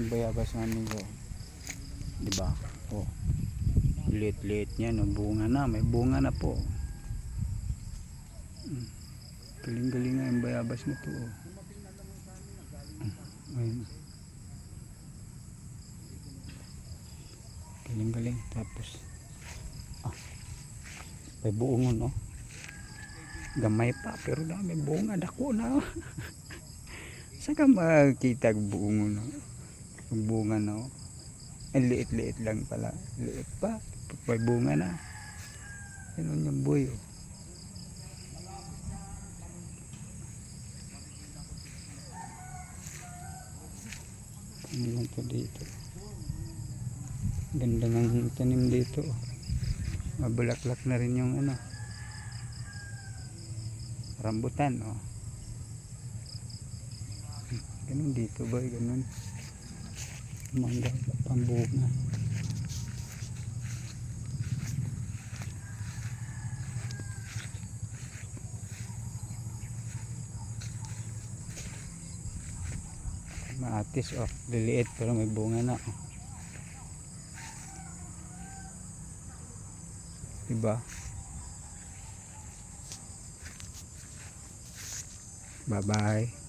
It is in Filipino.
yung bayabas namin ko. Diba? Oh. Liit-liit niya, no? Bunga na. May bunga na po. Galing-galing nga yung bayabas na to. Oh. Ayun. Galing-galing. Tapos may buongon, no? Gamay pa, pero dami bunga. Dako na. Saan ka makikita ang buongon, no? Yung bunga, no? Ang liit-liit lang pala. Liit pa. May bunga na. Ganun yung buhay, oh. Ano to dito? Ganda ng tanim dito, oh. Mabulaklak na rin yung ano, rambutan, oh. Ganun dito ba? Ganun. Mangga, pambunga. Maatis, oh. Liliit pero may bunga na, oh. Diba? Bye bye.